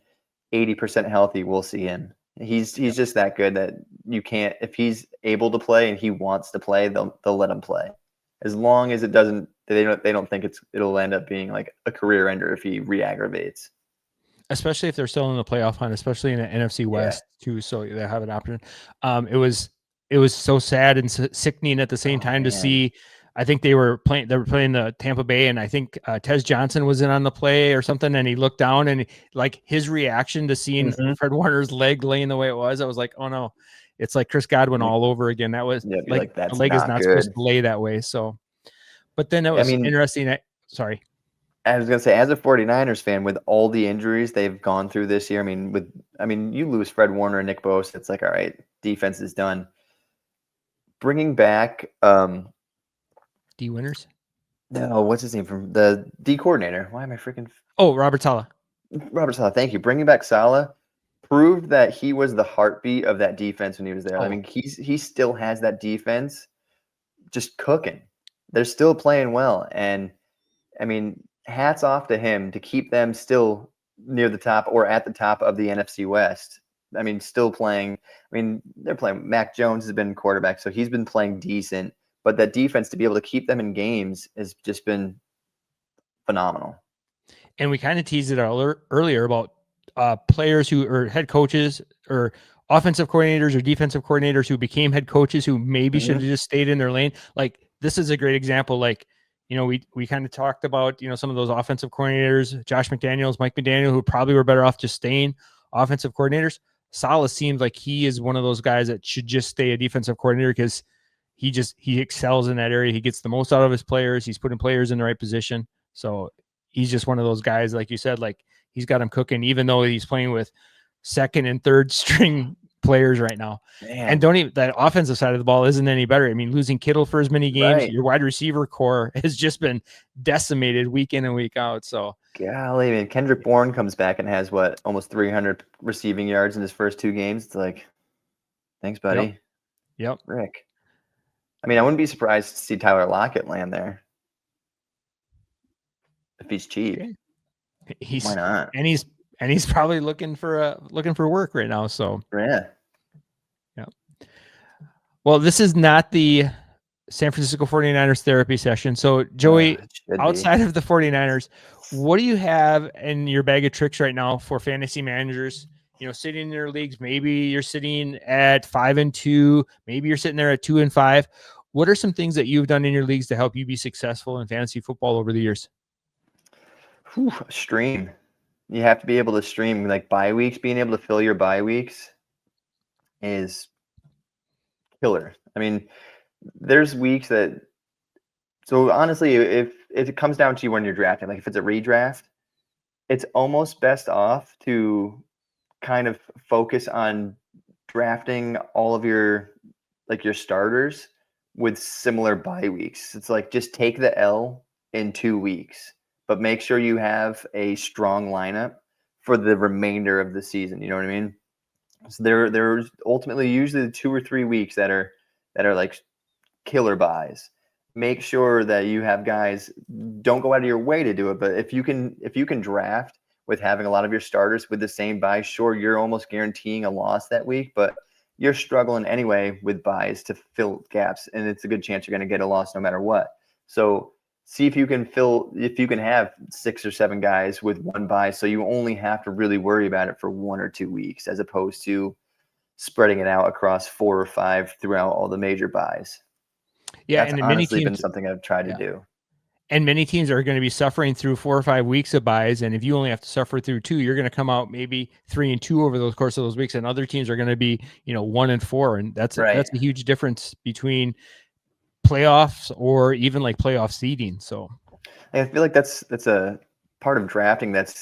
80% healthy, we'll see him. He's just that good that you can't. If he's able to play and he wants to play, they'll let him play, as long as it doesn't. They don't think it'll end up being like a career ender if he re-aggravates. Especially if they're still in the playoff hunt, especially in the NFC West too. So they have an option. It was so sad and sickening at the same time to see. I think they were playing the Tampa Bay, and I think Tez Johnson was in on the play or something, and he looked down and like his reaction to seeing Fred Warner's leg laying the way it was, I was like, oh no, it's like Chris Godwin all over again. That was like the leg is not supposed to lay that way. So, but then it was interesting. Sorry. I was going to say, as a 49ers fan, with all the injuries they've gone through this year, you lose Fred Warner and Nick Bosa, it's like, all right, defense is done. Bringing back D Winners? No, what's his name from the D coordinator? Why am I freaking? Oh, Robert Saleh. Robert Saleh, thank you. Bringing back Saleh proved that he was the heartbeat of that defense when he was there. I mean, he still has that defense just cooking. They're still playing well, and I mean, hats off to him to keep them still near the top or at the top of the NFC West. I mean, still playing. I mean, they're playing. Mac Jones has been quarterback, so he's been playing decent. But that defense, to be able to keep them in games, has just been phenomenal. And we kind of teased it earlier about players who are head coaches or offensive coordinators or defensive coordinators who became head coaches who maybe should have just stayed in their lane. Like, this is a great example. Like, we kind of talked about, some of those offensive coordinators, Josh McDaniels, Mike McDaniel, who probably were better off just staying offensive coordinators. Saleh seems like he is one of those guys that should just stay a defensive coordinator because he excels in that area. He gets the most out of his players. He's putting players in the right position. So he's just one of those guys, like you said, like he's got him cooking, even though he's playing with second and third string players right now. Man. And that offensive side of the ball isn't any better. I mean, losing Kittle for as many games, your wide receiver core has just been decimated week in and week out. So golly, man, Kendrick Bourne comes back and has almost 300 receiving yards in his first 2 games. It's like, thanks, buddy. Yep. Rick. I mean, I wouldn't be surprised to see Tyler Lockett land there if he's cheap. Okay. Why not? And he's probably looking for work right now. So yeah. Well, this is not the San Francisco 49ers therapy session. So, Joey, It should be. outside of the 49ers, what do you have in your bag of tricks right now for fantasy managers? Sitting in their leagues, maybe you're sitting at 5-2, maybe you're sitting there at 2-5. What are some things that you've done in your leagues to help you be successful in fantasy football over the years? Stream. You have to be able to stream, like bye weeks. Being able to fill your bye weeks is killer. I mean, there's weeks that. So honestly, if it comes down to you when you're drafting, like if it's a redraft, it's almost best off to kind of focus on drafting all of your starters with similar bye weeks. It's like just take the L in 2 weeks, but make sure you have a strong lineup for the remainder of the season. You know what I mean? So there's ultimately usually 2 or 3 weeks that are like killer buys. Make sure that you have guys. Don't go out of your way to do it, but if you can draft with having a lot of your starters with the same buy, sure, you're almost guaranteeing a loss that week, but you're struggling anyway with buys to fill gaps, and it's a good chance you're going to get a loss no matter what. So see if you can have 6 or 7 guys with one buy, so you only have to really worry about it for 1 or 2 weeks, as opposed to spreading it out across 4 or 5 throughout all the major buys. Yeah, That's and honestly been something I've tried to do. And many teams are going to be suffering through 4 or 5 weeks of buys. And if you only have to suffer through 2, you're going to come out maybe 3-2 over those course of those weeks. And other teams are going to be, 1-4. And that's Right. a huge difference between playoffs or even like playoff seeding. So I feel like that's a part of drafting that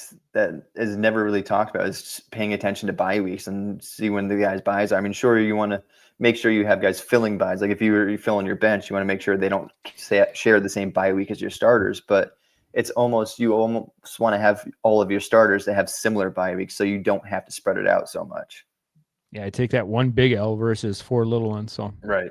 is never really talked about, is paying attention to bye weeks and see when the guys' buys are. I mean, sure, you want to make sure you have guys filling buys. Like if you're filling your bench, you want to make sure they don't share the same bye week as your starters. But you almost want to have all of your starters that have similar bye weeks, so you don't have to spread it out so much. Yeah, I take that one big L versus 4 little ones. So right.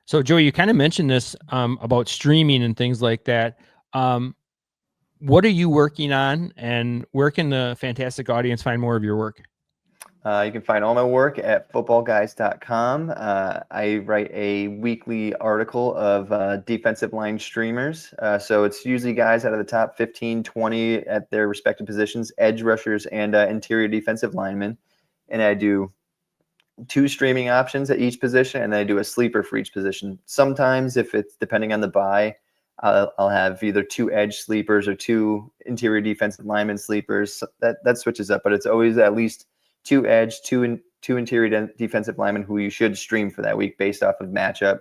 So Joey, you kind of mentioned this about streaming and things like that. What are you working on, and where can the fantastic audience find more of your work? You can find all my work at footballguys.com. I write a weekly article of defensive line streamers. So it's usually guys out of the top 15, 20 at their respective positions, edge rushers and interior defensive linemen. And I do 2 streaming options at each position, and then I do a sleeper for each position. Sometimes, if it's depending on the buy, I'll have either 2 edge sleepers or 2 interior defensive lineman sleepers. That switches up, but it's always at least 2 edge, 2 interior defensive linemen who you should stream for that week based off of matchup.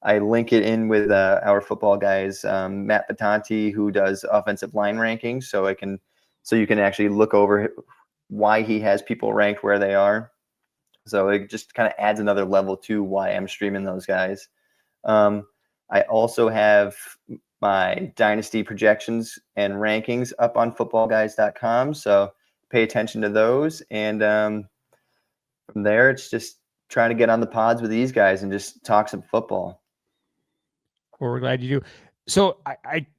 I link it in with our football guys, Matt Batanti, who does offensive line rankings, so you can actually look over why he has people ranked where they are. So it just kind of adds another level to why I'm streaming those guys. I also have my dynasty projections and rankings up on footballguys.com. So pay attention to those. And from there, it's just trying to get on the pods with these guys and just talk some football. Well, we're glad you do. So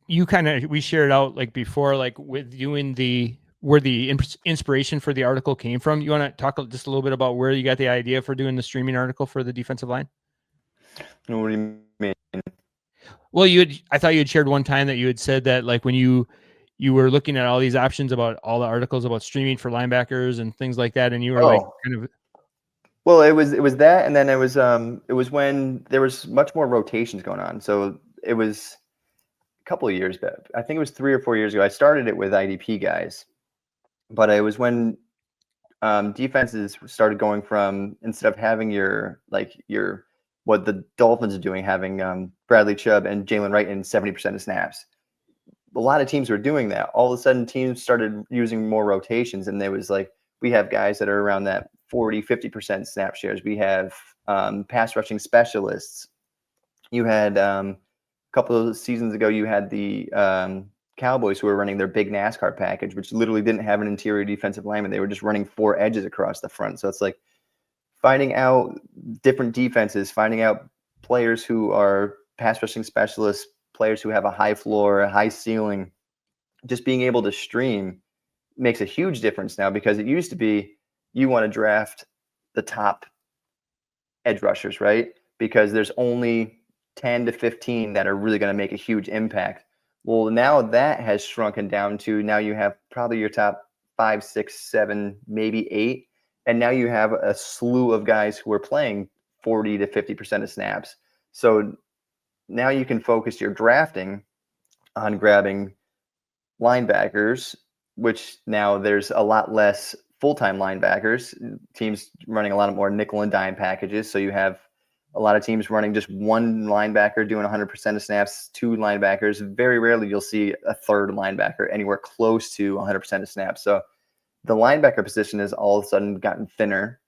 we shared out like before, like with you in where the inspiration for the article came from. You want to talk just a little bit about where you got the idea for doing the streaming article for the defensive line? What do you mean? Well, I thought you had shared one time that you had said that like when you were looking at all these options about all the articles about streaming for linebackers and things like that, and you were like kind of. Well, it was that, and then it was when there was much more rotations going on. So it was a couple of years back. I think it was 3 or 4 years ago. I started it with IDP guys, but it was when defenses started going from, instead of having what the Dolphins are doing, having Bradley Chubb and Jaelan Wright in 70% of snaps. A lot of teams were doing that. All of a sudden, teams started using more rotations, and there was like, we have guys that are around that 40, 50% snap shares. We have pass rushing specialists. You had a couple of seasons ago, you had the Cowboys who were running their big NASCAR package, which literally didn't have an interior defensive lineman. They were just running 4 edges across the front. So it's like finding out different defenses, finding out players who are pass rushing specialists, players who have a high floor, a high ceiling. Just being able to stream makes a huge difference now, because it used to be you want to draft the top edge rushers, right? Because there's only 10 to 15 that are really going to make a huge impact. Well, now that has shrunken down to now you have probably your top 5, 6, 7, maybe 8. And now you have a slew of guys who are playing 40 to 50% of snaps. So now you can focus your drafting on grabbing linebackers, which now there's a lot less full-time linebackers. Teams running a lot more nickel and dime packages. So you have a lot of teams running just one linebacker doing 100% of snaps, 2 linebackers. Very rarely you'll see a third linebacker anywhere close to 100% of snaps. So the linebacker position has all of a sudden gotten thinner,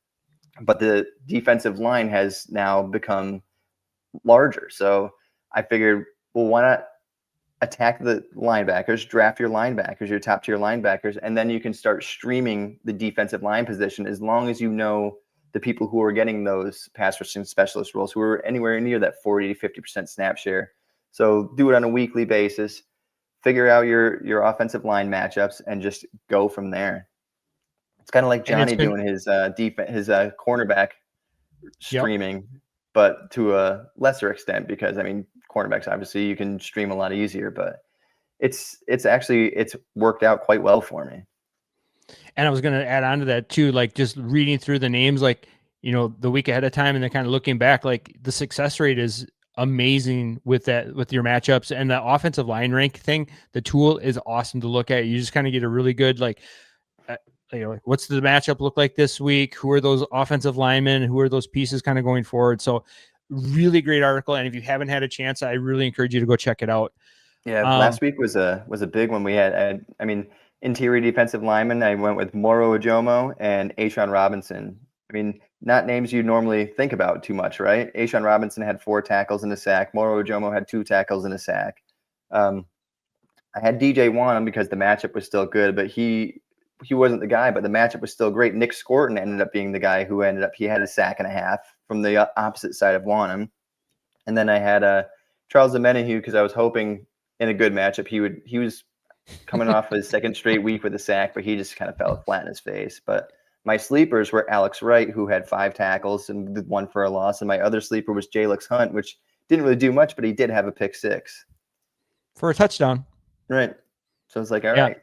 but the defensive line has now become larger. So I figured, well, why not attack the linebackers, draft your linebackers, your top tier linebackers, and then you can start streaming the defensive line position as long as you know the people who are getting those pass rushing specialist roles who are anywhere near that 40 to 50% snap share. So do it on a weekly basis, figure out your offensive line matchups, and just go from there. It's kind of like Johnny doing his cornerback streaming, but to a lesser extent, because I mean, cornerbacks obviously you can stream a lot easier, but it's worked out quite well for me. And I was going to add on to that too, like just reading through the names, like, you know, the week ahead of time, and then kind of looking back, like the success rate is amazing with that, with your matchups, and the offensive line rank thing. The tool is awesome to look at. You just kind of get a really good, like, you know, what's the matchup look like this week? Who are those offensive linemen? Who are those pieces kind of going forward? So really great article. And if you haven't had a chance, I really encourage you to go check it out. Yeah. Last week was a big one. We had, I mean, interior defensive lineman. I went with Moro Ojomo and Ashtyn Robinson. I mean, not names you normally think about too much, right? Ashtyn Robinson had 4 tackles and a sack. Moro Ojomo had 2 tackles and a sack. I had DJ Wanham because the matchup was still good, but he wasn't the guy, but the matchup was still great. Nick Scorton ended up being the guy who he had a sack and a half from the opposite side of Wanham. And then I had Charles Omenihu because I was hoping in a good matchup he was coming off his second straight week with a sack, but he just kind of fell flat in his face. But my sleepers were Alex Wright, who had 5 tackles and 1 for a loss, and my other sleeper was Jaelan Hunt, which didn't really do much, but he did have a pick 6 for a touchdown. Right. So it's like, all right.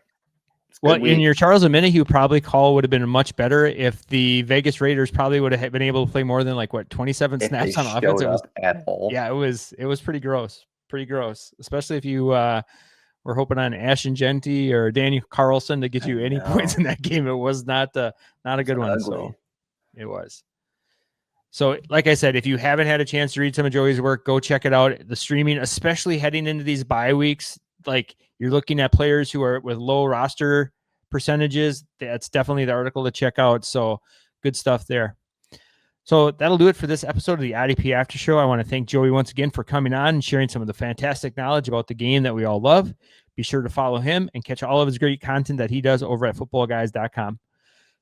Well, in your Charles Omenihu probably call would have been much better if the Vegas Raiders probably would have been able to play more than 27 snaps on offense. It was at all. Yeah, it was pretty gross, especially if you were hoping on Ashton Genty or Daniel Carlson to get you any points in that game. It was not a good one. Ugly. So it was. So like I said, if you haven't had a chance to read some of Joey's work, go check it out. The streaming, especially heading into these bye weeks, like you're looking at players who are with low roster percentages. That's definitely the article to check out. So good stuff there. So that'll do it for this episode of the IDP After Show. I want to thank Joey once again for coming on and sharing some of the fantastic knowledge about the game that we all love. Be sure to follow him and catch all of his great content that he does over at footballguys.com.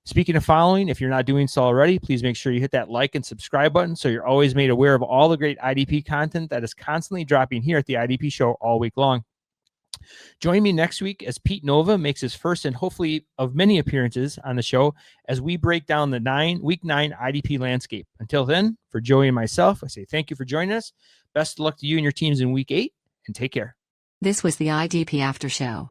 Speaking of following, if you're not doing so already, please make sure you hit that like and subscribe button so you're always made aware of all the great IDP content that is constantly dropping here at the IDP Show all week long. Join me next week as Pete Nova makes his first and hopefully of many appearances on the show as we break down the week 9 IDP landscape. Until then, for Joey and myself, I say thank you for joining us. Best of luck to you and your teams in week 8, and take care. This was the IDP After Show.